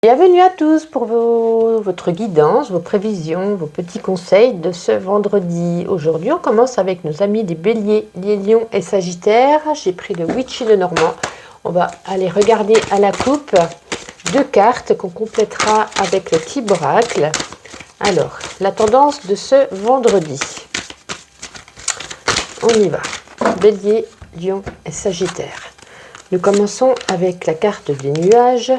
Bienvenue à tous pour votre guidance, vos prévisions, vos petits conseils de ce vendredi. Aujourd'hui, on commence avec nos amis des béliers, les lions et sagittaires. J'ai pris le Witch le Normand. On va aller regarder à la coupe deux cartes qu'on complétera avec le type oracle. Alors, la tendance de ce vendredi. On y va. Bélier, lion et sagittaire. Nous commençons avec la carte des nuages.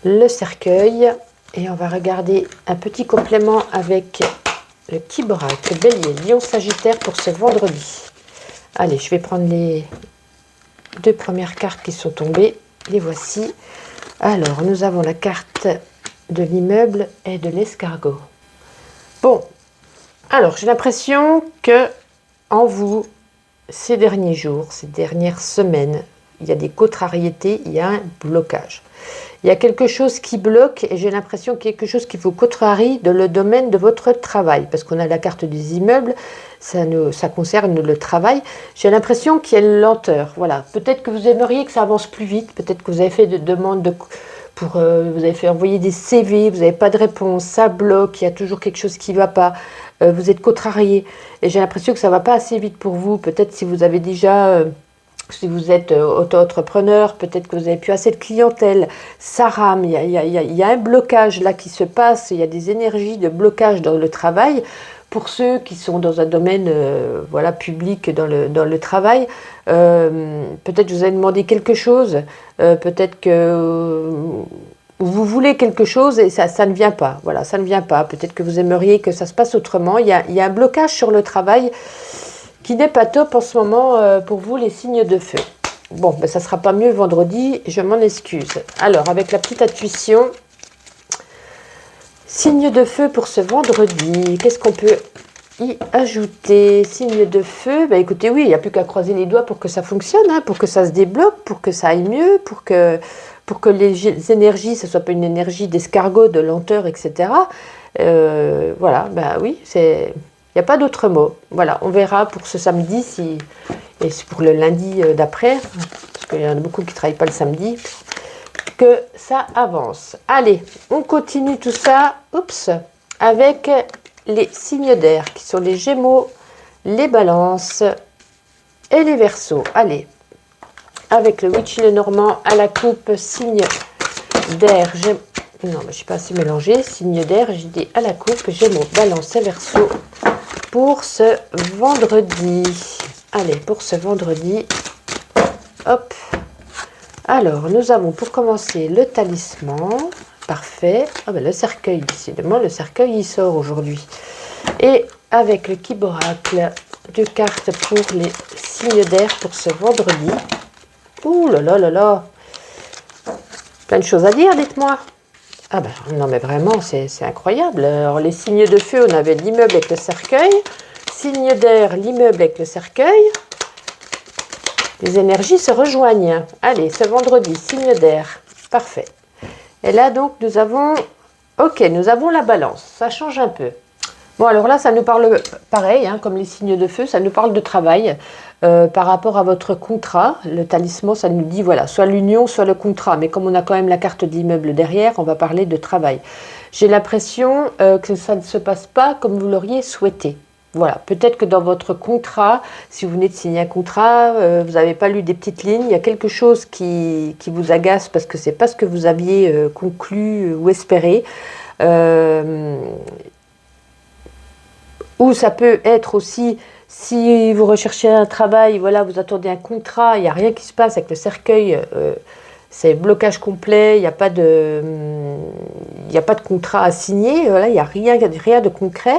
Le cercueil, et on va regarder un petit complément avec le petit oracle bélier, lion, sagittaire pour ce vendredi. Allez, je vais prendre les deux premières cartes qui sont tombées, les voici. Alors, nous avons la carte de l'immeuble et de l'escargot. Bon, alors j'ai l'impression que en vous, ces derniers jours, ces dernières semaines, il y a des contrariétés, il y a un blocage. Il y a quelque chose qui bloque et j'ai l'impression qu'il y a quelque chose qui vous contrarie dans le domaine de votre travail. Parce qu'on a la carte des immeubles, ça concerne le travail. J'ai l'impression qu'il y a une lenteur. Voilà. Peut-être que vous aimeriez que ça avance plus vite. Peut-être que vous avez fait des demandes vous avez fait envoyer des CV, vous n'avez pas de réponse, ça bloque, il y a toujours quelque chose qui ne va pas. Vous êtes contrarié. Et j'ai l'impression que ça ne va pas assez vite pour vous. Peut-être si vous avez déjà... si vous êtes auto-entrepreneur, peut-être que vous n'avez plus assez de clientèle, ça rame, il y a un blocage là qui se passe, il y a des énergies de blocage dans le travail. Pour ceux qui sont dans un domaine voilà, public dans le travail, peut-être que vous avez demandé quelque chose, peut-être que vous voulez quelque chose et ça ne vient pas. Voilà, ça ne vient pas. Peut-être que vous aimeriez que ça se passe autrement. Il y a un blocage sur le travail qui n'est pas top en ce moment pour vous, les signes de feu. Bon, ben ça ne sera pas mieux vendredi, je m'en excuse. Alors, avec la petite intuition, signe de feu pour ce vendredi, qu'est-ce qu'on peut y ajouter? Signe de feu, ben écoutez, oui, il n'y a plus qu'à croiser les doigts pour que ça fonctionne, hein, pour que ça se débloque, pour que ça aille mieux, pour que les énergies, ce ne soit pas une énergie d'escargot, de lenteur, etc. Voilà, ben oui, c'est... Il n'y a pas d'autre mot. Voilà, on verra pour ce samedi et pour le lundi d'après, parce qu'il y en a beaucoup qui ne travaillent pas le samedi, que ça avance. Allez, on continue tout ça avec les signes d'air, qui sont les Gémeaux, les Balances et les Verseaux. Allez, avec le Witch le Normand à la coupe, signe d'air, non, mais je ne suis pas assez mélangée, signe d'air, j'ai dit à la coupe, Gémeaux, Balance et Verseau. Pour ce vendredi. Allez, pour ce vendredi. Hop. Alors, nous avons pour commencer le talisman. Parfait. Ah ben, le cercueil, décidément, le cercueil, il sort aujourd'hui. Et avec le Kiboracle, deux cartes pour les signes d'air pour ce vendredi. Ouh là là là là. Plein de choses à dire, dites-moi. Ah ben non mais vraiment c'est incroyable. Alors les signes de feu, on avait l'immeuble avec le cercueil. Signe d'air, l'immeuble avec le cercueil. Les énergies se rejoignent. Allez, ce vendredi, signe d'air. Parfait. Et là donc nous avons... Ok, nous avons la balance. Ça change un peu. Bon alors là ça nous parle pareil, hein, comme les signes de feu, ça nous parle de travail. Par rapport à votre contrat, le talisman, ça nous dit, voilà, soit l'union, soit le contrat. Mais comme on a quand même la carte d'immeuble derrière, on va parler de travail. J'ai l'impression que ça ne se passe pas comme vous l'auriez souhaité. Voilà, peut-être que dans votre contrat, si vous venez de signer un contrat, vous n'avez pas lu des petites lignes, il y a quelque chose qui vous agace parce que ce n'est pas ce que vous aviez conclu ou espéré. Ou ça peut être aussi... Si vous recherchez un travail, voilà, vous attendez un contrat, il n'y a rien qui se passe avec le cercueil, c'est blocage complet, il n'y a pas de contrat à signer, voilà, il n'y a rien de concret.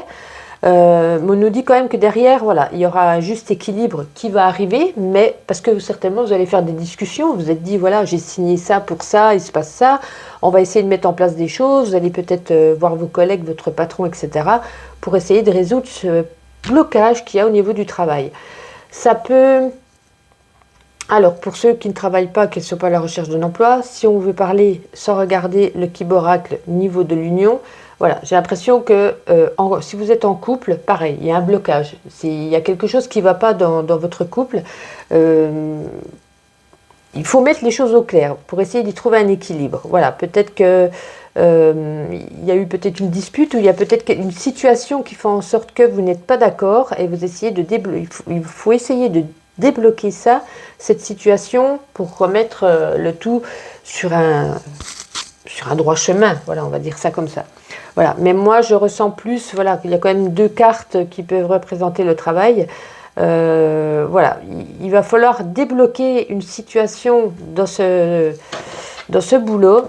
Mais on nous dit quand même que derrière, voilà, il y aura un juste équilibre qui va arriver, mais parce que certainement vous allez faire des discussions, vous êtes dit, voilà, j'ai signé ça pour ça, il se passe ça, on va essayer de mettre en place des choses, vous allez peut-être voir vos collègues, votre patron, etc., pour essayer de résoudre ce blocage qu'il y a au niveau du travail. Ça peut... Alors, pour ceux qui ne travaillent pas, qui ne sont pas à la recherche d'un emploi, si on veut parler sans regarder le Kiboracle niveau de l'union, voilà, j'ai l'impression que si vous êtes en couple, pareil, il y a un blocage. Il y a quelque chose qui ne va pas dans votre couple. il faut mettre les choses au clair pour essayer d'y trouver un équilibre. Voilà, peut-être que il y a eu peut-être une dispute ou il y a peut-être une situation qui fait en sorte que vous n'êtes pas d'accord et vous essayez de débloquer. Il faut essayer de débloquer ça, cette situation, pour remettre le tout sur un droit chemin. Voilà, on va dire ça comme ça. Voilà, mais moi je ressens plus, voilà, qu'il y a quand même 2 cartes qui peuvent représenter le travail. Voilà, il va falloir débloquer une situation dans ce boulot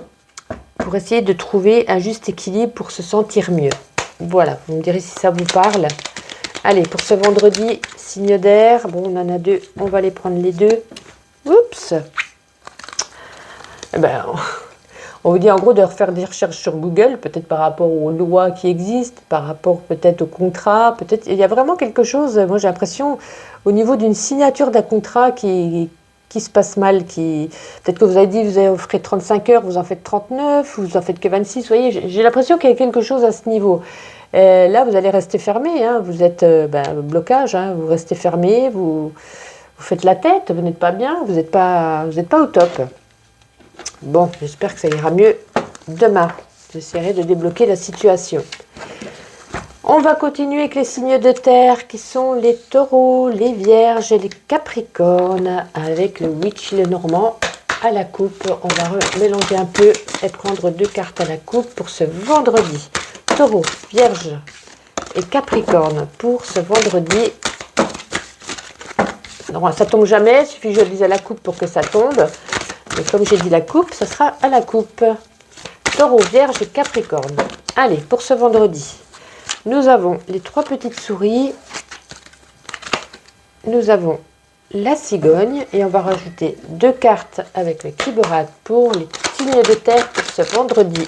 pour essayer de trouver un juste équilibre pour se sentir mieux. Voilà, vous me direz si ça vous parle. Allez, pour ce vendredi, signe d'air. Bon, on en a 2, on va les prendre les 2. Oups. Eh ben, on vous dit en gros de refaire des recherches sur Google, peut-être par rapport aux lois qui existent, par rapport peut-être au contrat, peut-être il y a vraiment quelque chose, moi j'ai l'impression, au niveau d'une signature d'un contrat qui se passe mal, peut-être que vous avez dit vous avez offert 35 heures, vous en faites 39, vous en faites que 26, vous voyez, j'ai l'impression qu'il y a quelque chose à ce niveau. Là, vous allez rester fermé, hein, vous êtes blocage, hein, vous restez fermé, vous faites la tête, vous n'êtes pas bien, vous n'êtes pas au top. Bon, j'espère que ça ira mieux demain. J'essaierai de débloquer la situation. On va continuer avec les signes de terre qui sont les taureaux, les vierges et les capricornes avec le witch, le normand à la coupe. On va mélanger un peu et prendre 2 cartes à la coupe pour ce vendredi. Taureau, vierge et capricorne pour ce vendredi. Non, ça tombe jamais, il suffit que je le dise à la coupe pour que ça tombe. Et comme j'ai dit la coupe, ça sera à la coupe. Taureau, vierge et capricorne. Allez, pour ce vendredi, nous avons les 3 petites souris. Nous avons la cigogne. Et on va rajouter 2 cartes avec le Kiborat pour les signes de terre pour ce vendredi.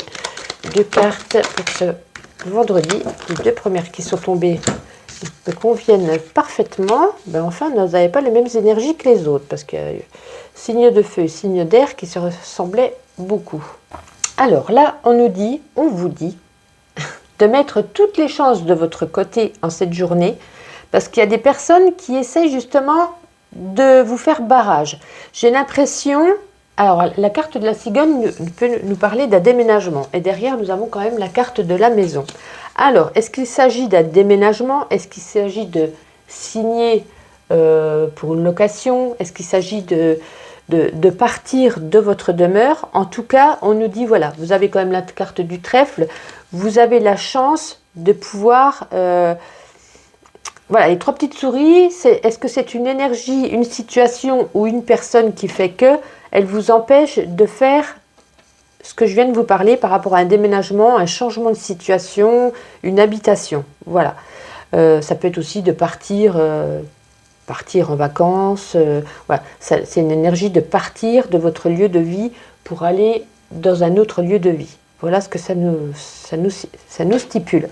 2 cartes pour ce vendredi. Les 2 premières qui sont tombées me conviennent parfaitement. Ben enfin, nous n'avons pas les mêmes énergies que les autres. Parce que signe de feu et signe d'air qui se ressemblaient beaucoup. Alors là, on vous dit de mettre toutes les chances de votre côté en cette journée, parce qu'il y a des personnes qui essayent justement de vous faire barrage. J'ai l'impression, alors la carte de la cigogne peut nous parler d'un déménagement, et derrière nous avons quand même la carte de la maison. Alors, est-ce qu'il s'agit d'un déménagement? Est-ce qu'il s'agit de signer pour une location? Est-ce qu'il s'agit de partir de votre demeure? En tout cas, on nous dit, voilà, vous avez quand même la carte du trèfle, vous avez la chance de pouvoir... voilà, les 3 petites souris, est-ce que c'est une énergie, une situation ou une personne qui fait que elle vous empêche de faire ce que je viens de vous parler par rapport à un déménagement, un changement de situation, une habitation? Voilà. Ça peut être aussi de partir en vacances. Voilà. C'est une énergie de partir de votre lieu de vie pour aller dans un autre lieu de vie. Voilà ce que ça nous stipule.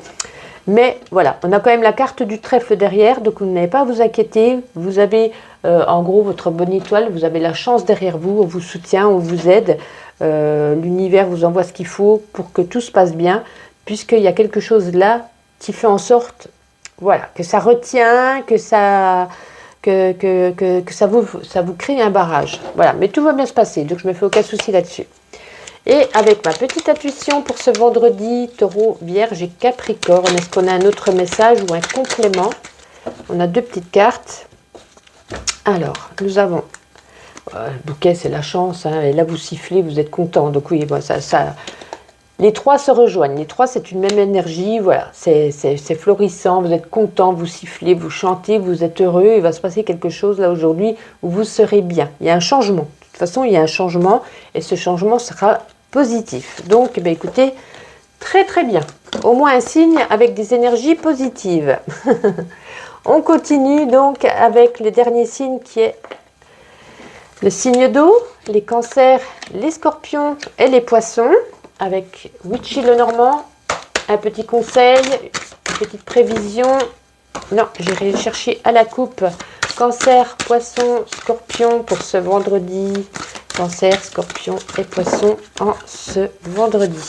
Mais voilà, on a quand même la carte du trèfle derrière, donc vous n'avez pas à vous inquiéter. Vous avez en gros votre bonne étoile, vous avez la chance derrière vous, on vous soutient, on vous aide. L'univers vous envoie ce qu'il faut pour que tout se passe bien, puisqu'il y a quelque chose là qui fait en sorte, voilà, que ça retient, que ça vous crée un barrage. Voilà, mais tout va bien se passer, donc je ne me fais aucun souci là-dessus. Et avec ma petite intuition pour ce vendredi, taureau, vierge et capricorne, est-ce qu'on a un autre message ou un complément? On a 2 petites cartes. Alors, nous avons... le bouquet, c'est la chance, hein, et là vous sifflez, vous êtes content. Donc oui, bon, les 3 se rejoignent. Les 3, c'est une même énergie. Voilà, c'est florissant, vous êtes content, vous sifflez, vous chantez, vous êtes heureux. Il va se passer quelque chose là aujourd'hui où vous serez bien. Il y a un changement. De toute façon, il y a un changement et ce changement sera positif. Donc, eh bien, écoutez, très très bien. Au moins un signe avec des énergies positives. On continue donc avec le dernier signe qui est le signe d'eau, les cancers, les scorpions et les poissons. Avec Witchy le Normand, un petit conseil, une petite prévision. Non, j'irai chercher à la coupe Cancer, Poisson, Scorpion pour ce vendredi. Cancer, Scorpion et Poisson en ce vendredi.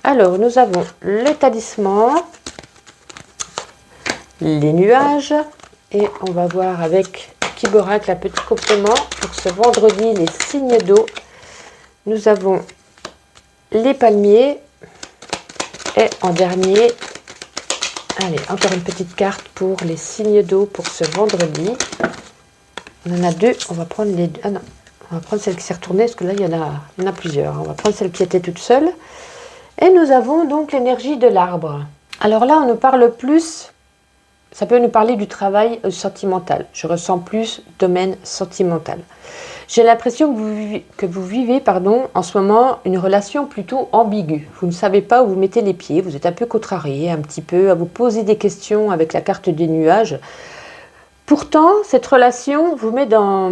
Alors, nous avons le talisman, les nuages et on va voir avec petit borac, un petit complément pour ce vendredi, les signes d'eau. Nous avons les palmiers. Et en dernier, allez, encore une petite carte pour les signes d'eau pour ce vendredi. On en a deux, on va prendre les deux. Ah non, on va prendre celle qui s'est retournée, parce que là, il y en a plusieurs. On va prendre celle qui était toute seule. Et nous avons donc l'énergie de l'arbre. Alors là, on nous parle plus, ça peut nous parler du travail sentimental. Je ressens plus domaine sentimental. J'ai l'impression que vous vivez en ce moment une relation plutôt ambiguë. Vous ne savez pas où vous mettez les pieds, vous êtes un peu contrarié, un petit peu à vous poser des questions avec la carte des nuages. Pourtant, cette relation vous met dans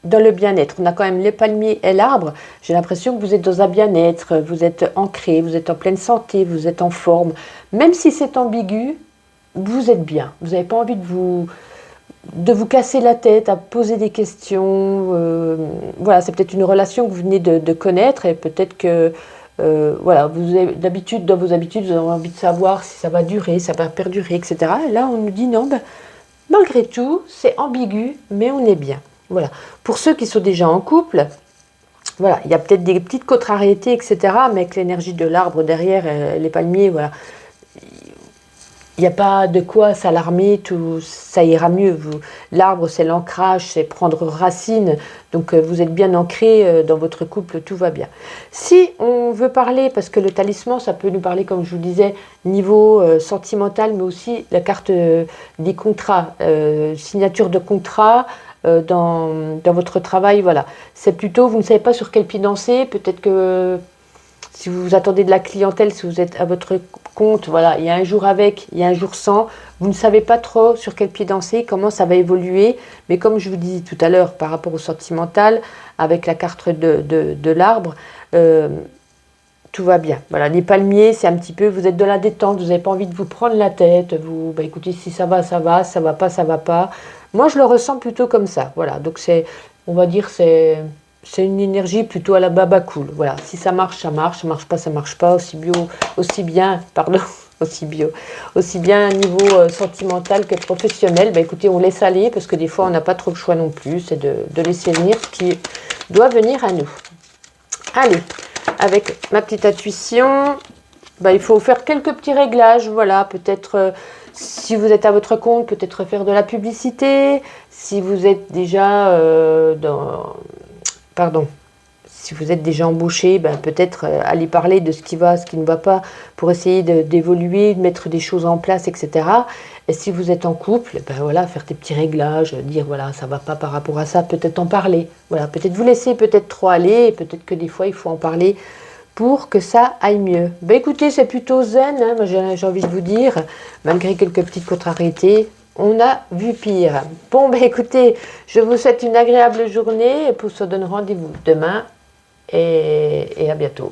le bien-être. On a quand même les palmiers et l'arbre. J'ai l'impression que vous êtes dans un bien-être, vous êtes ancré, vous êtes en pleine santé, vous êtes en forme. Même si c'est ambigu, vous êtes bien. Vous n'avez pas envie de vous casser la tête, à poser des questions. Voilà, c'est peut-être une relation que vous venez de connaître et peut-être que voilà, vous avez d'habitude, dans vos habitudes, vous avez envie de savoir si ça va durer, ça va perdurer, etc. Et là, on nous dit non, ben, malgré tout, c'est ambigu, mais on est bien. Voilà. Pour ceux qui sont déjà en couple, voilà, il y a peut-être des petites contrariétés, etc. Mais avec l'énergie de l'arbre derrière, les palmiers, voilà. Il n'y a pas de quoi s'alarmer, tout ça ira mieux. L'arbre, c'est l'ancrage, c'est prendre racine. Donc, vous êtes bien ancré dans votre couple, tout va bien. Si on veut parler, parce que le talisman, ça peut nous parler, comme je vous disais, niveau sentimental, mais aussi la carte des contrats, signature de contrat dans votre travail, voilà. C'est plutôt, vous ne savez pas sur quel pied danser, peut-être que si vous attendez de la clientèle, si vous êtes à votre compte, voilà, il y a un jour avec, il y a un jour sans, vous ne savez pas trop sur quel pied danser, comment ça va évoluer, mais comme je vous disais tout à l'heure, par rapport au sentimental, avec la carte de l'arbre, tout va bien. Voilà, les palmiers, c'est un petit peu, vous êtes de la détente, vous n'avez pas envie de vous prendre la tête, vous, bah écoutez, si ça va, ça va, ça va pas, ça va pas. Moi, je le ressens plutôt comme ça, voilà, donc c'est, on va dire, c'est une énergie plutôt à la baba cool. Voilà, si ça marche, ça marche pas, ça marche pas. Aussi bien, pardon, aussi bien à niveau sentimental que professionnel. Bah, écoutez, on laisse aller parce que des fois, on n'a pas trop le choix non plus. C'est de laisser venir ce qui doit venir à nous. Allez, avec ma petite intuition, bah, il faut faire quelques petits réglages. Voilà, peut-être si vous êtes à votre compte, peut-être faire de la publicité. Si vous êtes déjà si vous êtes déjà embauché, ben peut-être aller parler de ce qui va, ce qui ne va pas, pour essayer d'évoluer, de mettre des choses en place, etc. Et si vous êtes en couple, ben voilà, faire des petits réglages, dire voilà, ça ne va pas par rapport à ça, peut-être en parler. Voilà, peut-être vous laisser peut-être trop aller, et peut-être que des fois il faut en parler pour que ça aille mieux. Ben écoutez, c'est plutôt zen, hein, moi j'ai envie de vous dire, malgré quelques petites contrariétés. On a vu pire. Bon, ben écoutez, je vous souhaite une agréable journée et pour se donne rendez-vous demain et à bientôt.